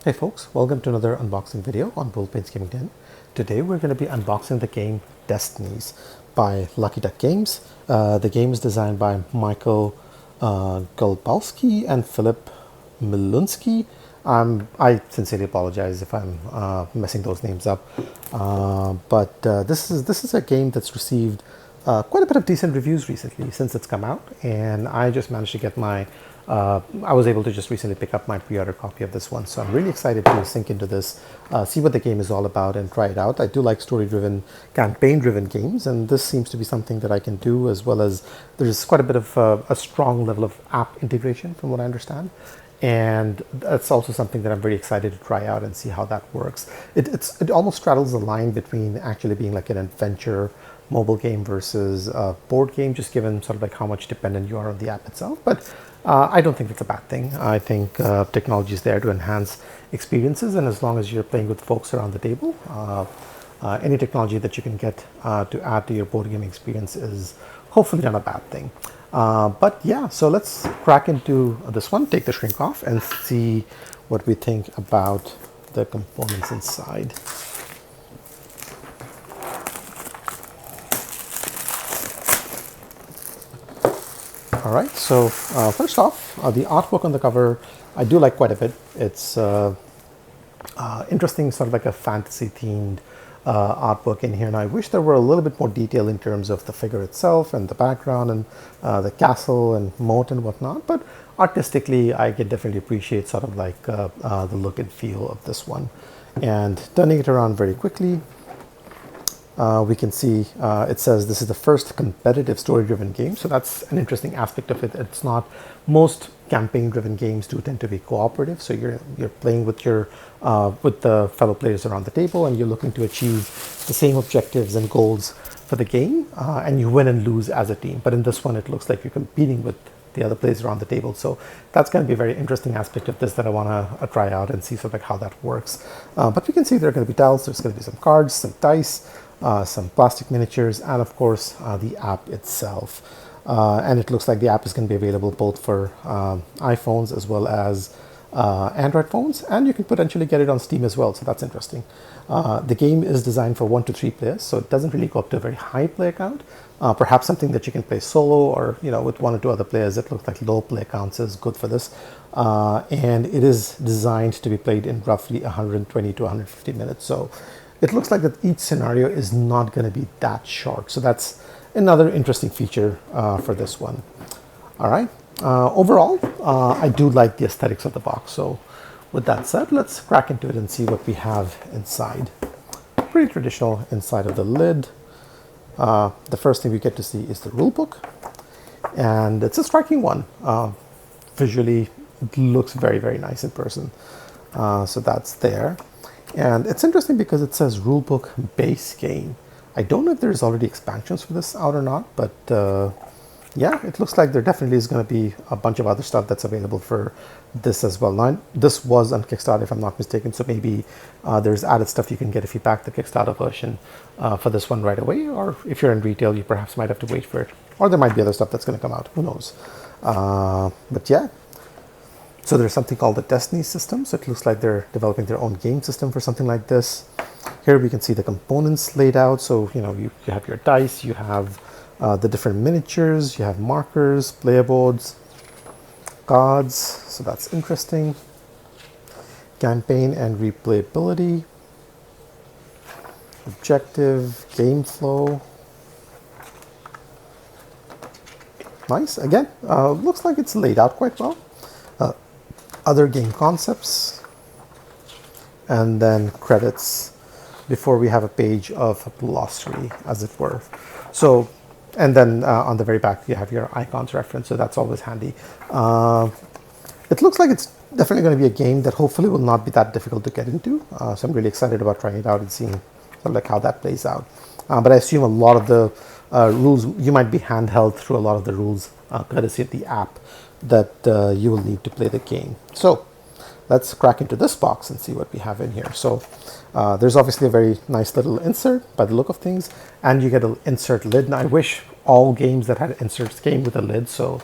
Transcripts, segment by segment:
Hey folks, welcome to another unboxing video on Bullpen's Gaming Den. Today we're going to be unboxing the game Destinies by Lucky Duck Games. The game is designed by Michael Golbalski and Philip Milunsky. I sincerely apologize if I'm messing those names up, but this is a game that's received quite a bit of decent reviews recently since it's come out, and I just managed to get my I was able to just recently pick up my pre-order copy of this one, so I'm really excited to sink into this, see what the game is all about and try it out. I do like story-driven, campaign-driven games, and this seems to be something that I can do, as well as there's quite a bit of a strong level of app integration from what I understand. And that's also something that I'm very excited to try out and see how that works. It almost straddles the line between actually being like an adventure mobile game versus a board game, just given sort of like how much dependent you are on the app itself. But I don't think it's a bad thing. I think technology is there to enhance experiences, and as long as you're playing with folks around the table, any technology that you can get to add to your board game experience is hopefully not a bad thing. But yeah, so let's crack into this one, take the shrink off, and see what we think about the components inside. All right, so first off, the artwork on the cover, I do like quite a bit. It's interesting, sort of like a fantasy-themed artwork in here, and I wish there were a little bit more detail in terms of the figure itself and the background and the castle and moat and whatnot, but artistically I can definitely appreciate sort of like the look and feel of this one. And turning it around very quickly, we can see it says this is the first competitive story-driven game, so that's an interesting aspect of it. It's not, most campaign-driven games do tend to be cooperative, so you're playing with your with the fellow players around the table, and you're looking to achieve the same objectives and goals for the game, and you win and lose as a team. But in this one, it looks like you're competing with the other players around the table, so that's going to be a very interesting aspect of this that I want to try out and see sort of like how that works. But we can see there are going to be tiles, there's going to be some cards, some dice, some plastic miniatures, and of course the app itself. And it looks like the app is going to be available both for iPhones as well as Android phones, and you can potentially get it on Steam as well, so that's interesting. The game is designed for 1 to 3 players, so it doesn't really go up to a very high player count. Perhaps something that you can play solo, or with 1 or 2 other players. It looks like low player counts is good for this, and it is designed to be played in roughly 120 to 150 minutes. So it looks like that each scenario is not going to be that short. So that's another interesting feature for this one. All right. Overall, I do like the aesthetics of the box. So with that said, let's crack into it and see what we have inside. Pretty traditional inside of the lid. The first thing we get to see is the rule book. And it's a striking one. Visually, it looks very, very nice in person. So that's there. And it's interesting because it says rulebook base game. I don't know if there's already expansions for this out or not, but yeah, it looks like there definitely is going to be a bunch of other stuff that's available for this as well. Now, this was on Kickstarter, if I'm not mistaken, so maybe there's added stuff you can get if you back the Kickstarter version for this one right away, or if you're in retail, you perhaps might have to wait for it, or there might be other stuff that's going to come out, who knows. But yeah. So there's something called the Destinies system. So it looks like they're developing their own game system for something like this. Here we can see the components laid out. So, you have your dice, you have the different miniatures, you have markers, player boards, cards. So that's interesting. Campaign and replayability. Objective, game flow. Nice. Again, looks like it's laid out quite well. Other game concepts, and then credits before we have a page of a glossary, as it were. So, and then on the very back you have your icons reference, so that's always handy. It looks like it's definitely going to be a game that hopefully will not be that difficult to get into, so I'm really excited about trying it out and seeing sort of like how that plays out. But I assume a lot of the rules, you might be handheld through a lot of the rules courtesy of the app that you will need to play the game. So let's crack into this box and see what we have in here. So there's obviously a very nice little insert by the look of things, and you get an insert lid. Now I wish all games that had inserts came with a lid, so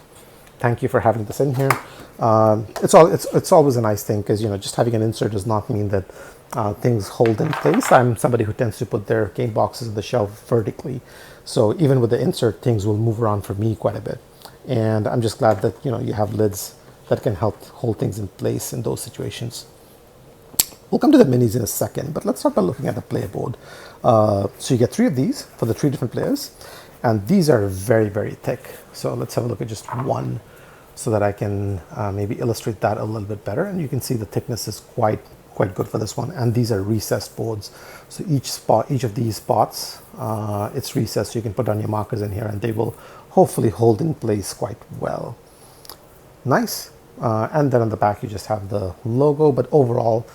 thank you for having this in here. It's always a nice thing because just having an insert does not mean that things hold in place. I'm somebody who tends to put their game boxes on the shelf vertically, so even with the insert, things will move around for me quite a bit. And I'm just glad that you have lids that can help hold things in place in those situations. We'll come to the minis in a second, but let's start by looking at the player board. So you get 3 of these for the 3 different players, and these are very, very thick. So let's have a look at just one so that I can maybe illustrate that a little bit better. And you can see the thickness is quite good for this one. And these are recessed boards. So each of these spots, it's recessed. So you can put down your markers in here and they will hopefully hold in place quite well. Nice. And then on the back, you just have the logo, but overall,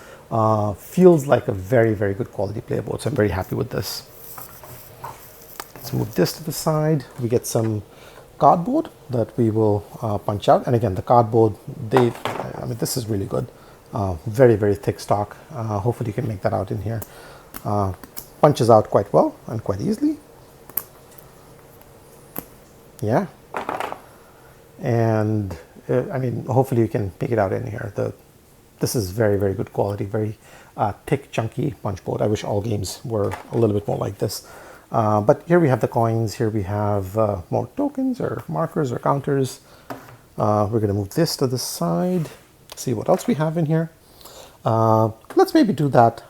feels like a very, very good quality player board. So I'm very happy with this. Let's move this to the side. We get some cardboard that we will punch out. And again, the cardboard, this is really good. Very, very thick stock. Hopefully you can make that out in here. Punches out quite well and quite easily. Yeah. And hopefully you can make it out in here. This is very, very good quality, very thick, chunky punch board. I wish all games were a little bit more like this. But here we have the coins. Here we have more tokens or markers or counters. We're going to move this to the side, see what else we have in here. Let's maybe do that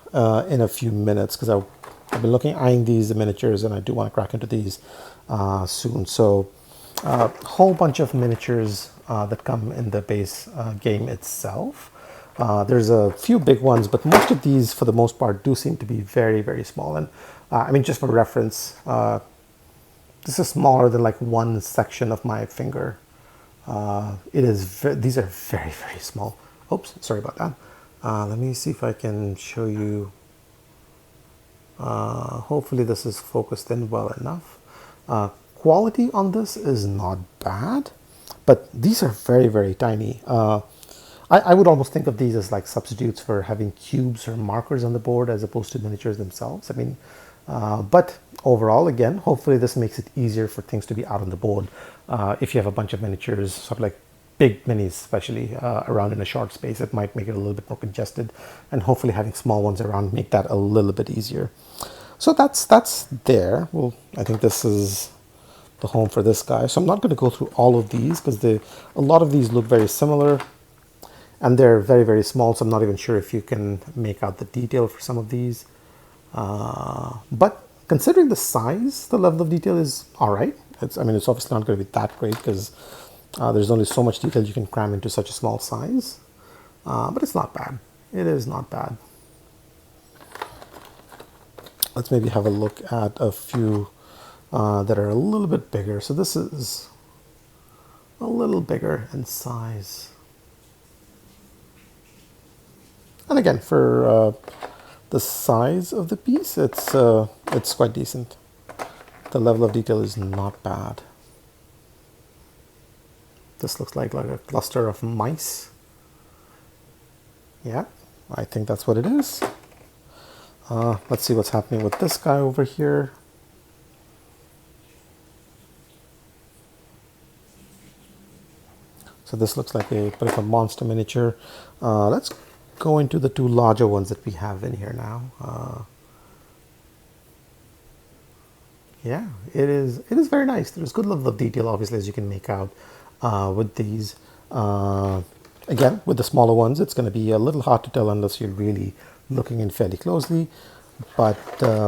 in a few minutes because I've been eyeing these, the miniatures, and I do want to crack into these soon. So a whole bunch of miniatures that come in the base game itself. There's a few big ones, but most of these, for the most part, do seem to be very, very small. And just for reference, this is smaller than like one section of my finger. These are very, very small. Oops, sorry about that. Let me see if I can show you. Hopefully this is focused in well enough. Quality on this is not bad, but these are very, very tiny. I would almost think of these as like substitutes for having cubes or markers on the board as opposed to miniatures themselves. But overall, again, hopefully this makes it easier for things to be out on the board. If you have a bunch of miniatures, sort of like big minis especially, around in a short space, it might make it a little bit more congested, and hopefully having small ones around make that a little bit easier. So that's there. Well, I think this is the home for this guy. So I'm not going to go through all of these because a lot of these look very similar and they're very, very small. So I'm not even sure if you can make out the detail for some of these. But considering the size, the level of detail is all right. It's obviously not going to be that great because there's only so much detail you can cram into such a small size. But it's not bad. It is not bad. Let's maybe have a look at a few that are a little bit bigger. So this is a little bigger in size. And again, for the size of the piece, it's quite decent. The level of detail is not bad. This looks like a cluster of mice. Yeah, I think that's what it is. Let's see what's happening with this guy over here. So this looks like a bit of a monster miniature. Let's go into the 2 larger ones that we have in here now. Yeah, it is very nice. There's good level of detail, obviously, as you can make out with these. Again, with the smaller ones, it's going to be a little hard to tell unless you're really looking in fairly closely. But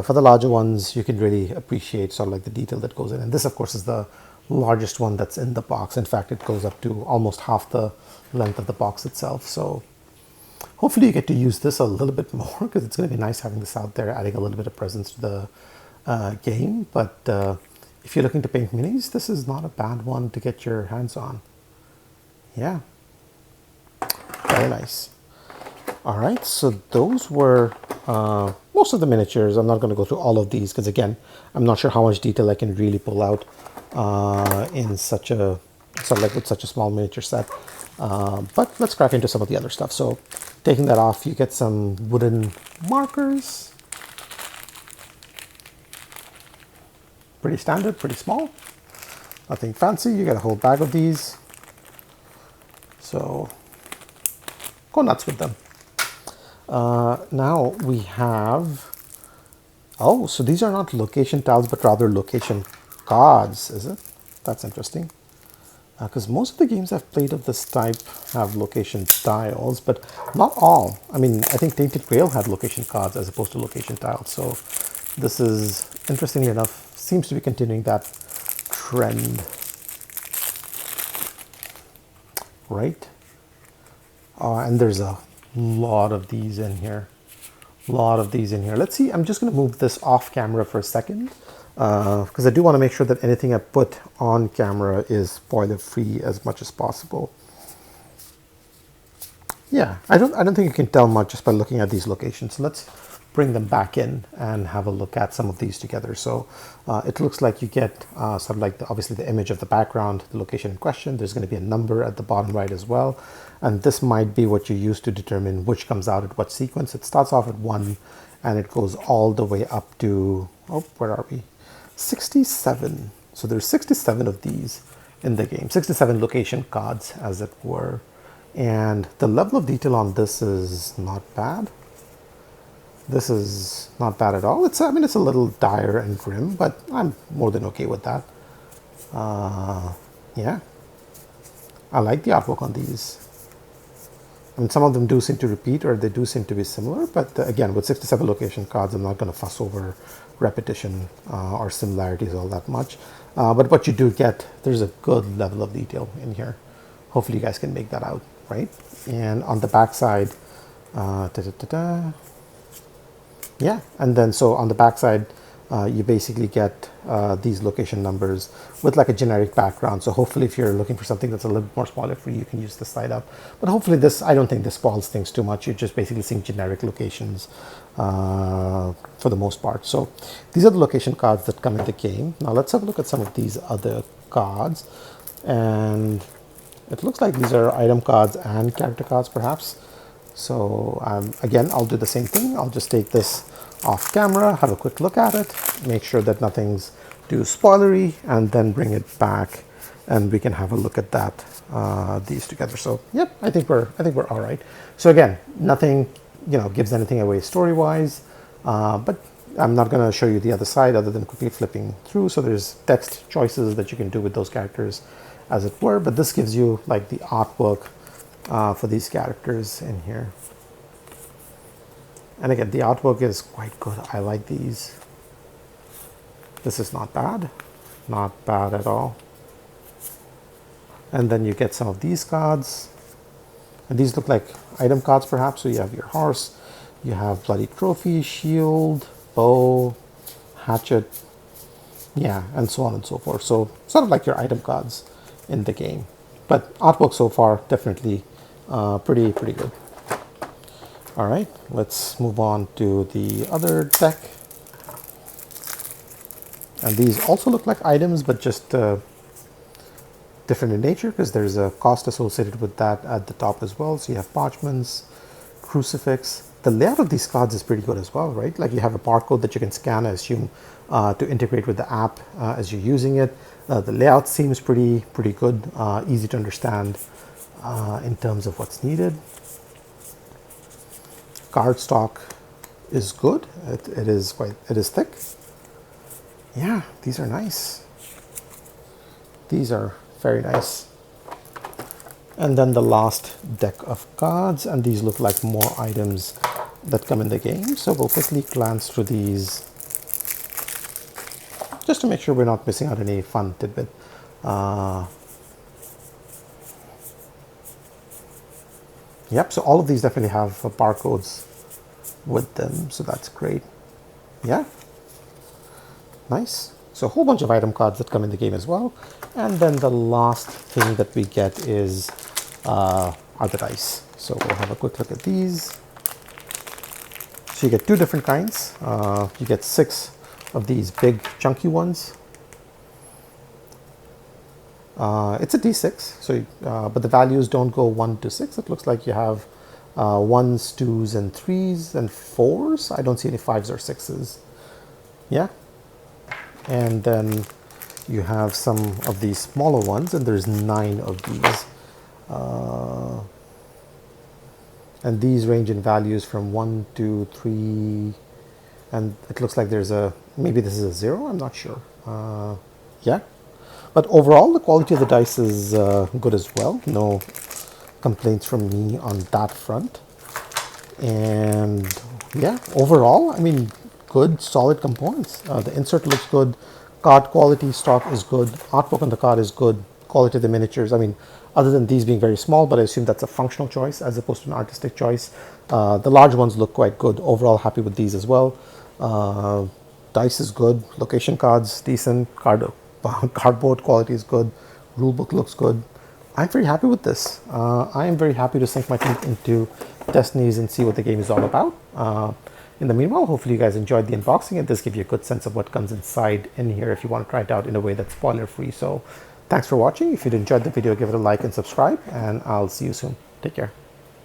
for the larger ones, you can really appreciate sort of like the detail that goes in. And this, of course, is the largest one that's in the box. In fact, it goes up to almost half the length of the box itself. So hopefully you get to use this a little bit more because it's going to be nice having this out there, adding a little bit of presence to the game. But if you're looking to paint minis, this is not a bad one to get your hands on. Yeah, very nice. All right, so those were most of the miniatures. I'm not going to go through all of these because, again, I'm not sure how much detail I can really pull out in such a with such a small miniature set. But let's crack into some of the other stuff. So taking that off, you get some wooden markers. Pretty standard, pretty small. Nothing fancy. You get a whole bag of these. So go nuts with them. Now we have, oh, so these are not location tiles, but rather location cards, is it? That's interesting. Because most of the games I've played of this type have location tiles, but not all. I mean, I think Tainted Grail had location cards as opposed to location tiles. So this is, interestingly enough, seems to be continuing that trend. Right? And there's a lot of these in here. Let's see, I'm just going to move this off camera for a second because I do want to make sure that anything I put on camera is spoiler free as much as possible. Yeah, I don't think you can tell much just by looking at these locations. So let's bring them back in and have a look at some of these together. So it looks like you get sort of like obviously the image of the background, the location in question. There's going to be a number at the bottom right as well. And this might be what you use to determine which comes out at what sequence. It starts off at 1 and it goes all the way up to, oh, where are we? 67. So there's 67 of these in the game, 67 location cards as it were. And the level of detail on this is not bad. This is not bad at all. I mean, it's a little dire and grim, but I'm more than okay with that. Yeah, I like the artwork on these. I mean, some of them do seem to repeat or they do seem to be similar, but again, with 67 location cards, I'm not going to fuss over repetition or similarities all that much. But what you do get, there's a good level of detail in here. Hopefully you guys can make that out, right? And on the back side, yeah, and then so on the back side, you basically get these location numbers with like a generic background. So hopefully if you're looking for something that's a little bit more spoiler free, you can use this side up. But hopefully this, I don't think this spoils things too much. You're just basically seeing generic locations for the most part. So these are the location cards that come in the game. Now let's have a look at some of these other cards. And it looks like these are item cards and character cards perhaps. So again, I'll do the same thing. I'll just take this off camera, have a quick look at it, make sure that nothing's too spoilery, and then bring it back and we can have a look at that, these together. So yep, I think we're all right. So again, nothing, gives anything away story-wise, but I'm not going to show you the other side other than quickly flipping through. So there's text choices that you can do with those characters as it were, but this gives you like the artwork for these characters in here. And again, the artwork is quite good. I like these. This is not bad. Not bad at all. And then you get some of these cards. And these look like item cards perhaps. So you have your horse, you have bloody trophy, shield, bow, hatchet, yeah, and so on and so forth. So sort of like your item cards in the game. But artwork so far, definitely pretty good. All right, let's move on to the other deck. And these also look like items, but just different in nature because there's a cost associated with that at the top as well. So you have parchments, crucifix. The layout of these cards is pretty good as well, right? Like you have a barcode that you can scan, I assume, to integrate with the app as you're using it. The layout seems pretty good, easy to understand in terms of what's needed. Cardstock is good. It is thick. Yeah, these are nice. These are very nice. And then the last deck of cards, and these look like more items that come in the game. So we'll quickly glance through these just to make sure we're not missing out any fun tidbit. Yep, so all of these definitely have barcodes with them, so that's great. Yeah, nice. So a whole bunch of item cards that come in the game as well. And then the last thing that we get is are the dice. So we'll have a quick look at these. So you get two different kinds. You get 6 of these big chunky ones. It's a D6, so but the values don't go 1 to 6. It looks like you have 1s, 2s, and 3s, and 4s. I don't see any 5s or 6s. Yeah. And then you have some of these smaller ones, and there's 9 of these. And these range in values from 1, 2, 3, and it looks like there's a, maybe this is a 0, I'm not sure. Yeah, but overall the quality of the dice is good as well. No complaints from me on that front. And yeah, overall, I mean, good solid components. The insert looks good, card quality stock is good, artwork on the card is good, quality of the miniatures, I mean, other than these being very small, but I assume that's a functional choice as opposed to an artistic choice. The large ones look quite good. Overall, happy with these as well. Dice is good, location cards decent, cardboard quality is good, rulebook looks good. I'm very happy with this. I am very happy to sink my teeth into Destinies and see what the game is all about. In the meanwhile, hopefully you guys enjoyed the unboxing. It does give you a good sense of what comes inside in here if you want to try it out in a way that's spoiler free. So thanks for watching. If you enjoyed the video, give it a like and subscribe, and I'll see you soon. Take care.